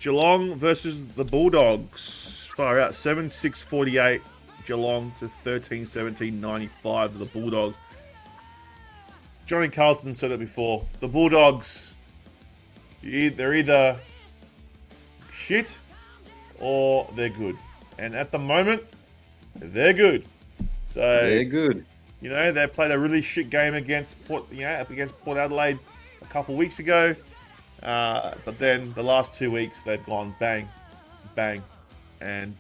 Geelong versus the Bulldogs. Far out. 7-6-48. Geelong to 13-17-95 the Bulldogs. Johnny Carlton said it before. The Bulldogs, they're either shit or they're good. And at the moment, they're good. So they're good. You know, they played a really shit game against Port Adelaide a couple of weeks ago. But then the last 2 weeks, they've gone bang, bang. And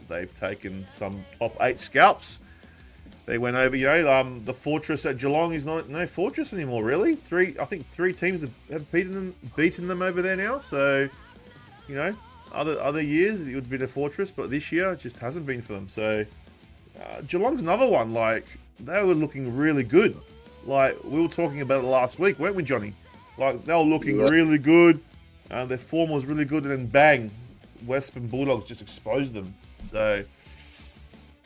they've taken some top 8 scalps. They went over, the fortress at Geelong is no fortress anymore, really. I think three teams have beaten them over there now. So, other years it would be the fortress, but this year it just hasn't been for them. So, Geelong's another one. Like, they were looking really good. Like, we were talking about it last week, weren't we, Johnny? Like, they were looking really good. Their form was really good, and then bang, Western Bulldogs just exposed them. So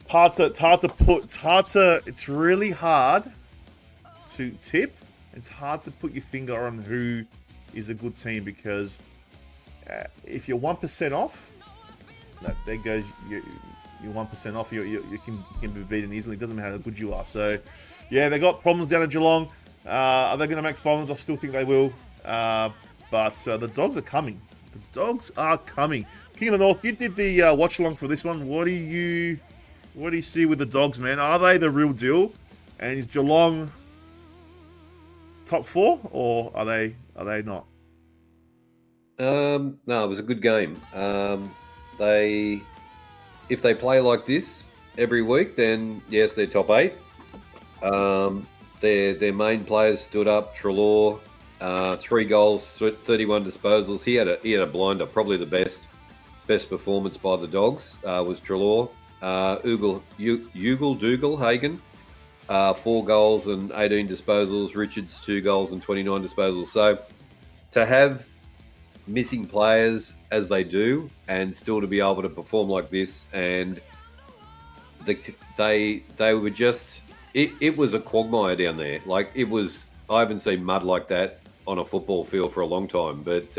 it's really hard to tip. It's hard to put your finger on who is a good team, because if you're 1% off, there goes you're 1% off. You can be beaten easily. It doesn't matter how good you are. So yeah, they got problems down at Geelong. Are they going to make finals? I still think they will. But the Dogs are coming. The Dogs are coming. King of the North, you did the watch along for this one. What do you see with the Dogs, man? Are they the real deal? And is Geelong top 4, or are they not? No, it was a good game. If they play like this every week, then yes, they're top 8. Their main players stood up. Treloar, 3 goals, 31 disposals. He had a blinder. Probably the best performance by the Dogs was Treloar. Dougal Hagen, 4 goals and 18 disposals. Richards, 2 goals and 29 disposals. So to have missing players as they do, and still to be able to perform like this, and they were just it was a quagmire down there. Like, it was, I haven't seen mud like that on a football field for a long time. But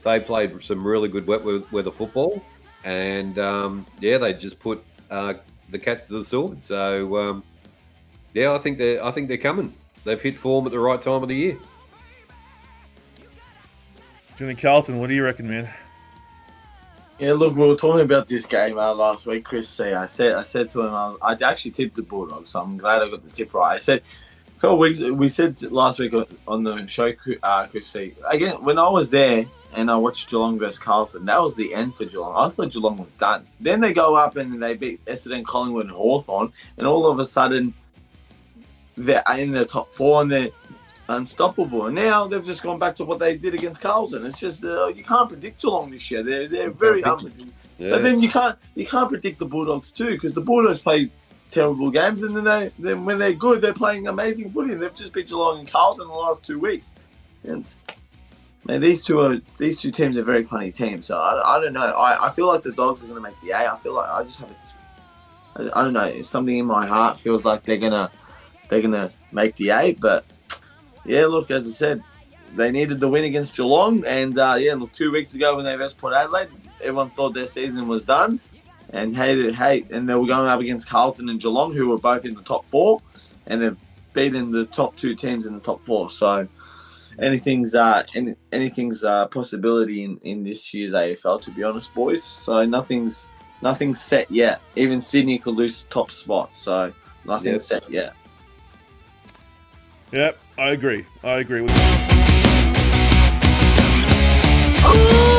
they played some really good wet weather football, and they just put the cats to the sword. So I think they're coming. They've hit form at the right time of the year. Johnny Carlton, what do you reckon, man? Yeah, look, we were talking about this game last week, Chris. I said to him, I actually tipped the Bulldogs, so I'm glad I got the tip right. I said a couple of weeks, we said last week on the show, Chris, again, when I was there and I watched Geelong versus Carlton, that was the end for Geelong. I thought Geelong was done. Then they go up and they beat Essendon, Collingwood and Hawthorn, and all of a sudden they're in the top 4 and they're unstoppable. And now they've just gone back to what they did against Carlton. It's just you can't predict Geelong this year. They're very unpredictable. Yeah. But then you can't predict the Bulldogs too, because the Bulldogs play terrible games, and then when they're good, they're playing amazing footy. And they've just beat Geelong and Carlton in the last 2 weeks. And man, these two teams are very funny teams. So I don't know. I feel like the Dogs are going to make the A. I feel like I just have I don't know. Something in my heart feels like they're gonna make the A. But yeah, look, as I said, they needed the win against Geelong, and look, 2 weeks ago when they versus Port Adelaide, everyone thought their season was done, and and they were going up against Carlton and Geelong, who were both in the top 4, and they've beaten the top 2 teams in the top 4. So anything's possibility in this year's AFL, to be honest, boys. So nothing's set yet. Even Sydney could lose top spot, so nothing's set yet. Yep, I agree with you. Oh!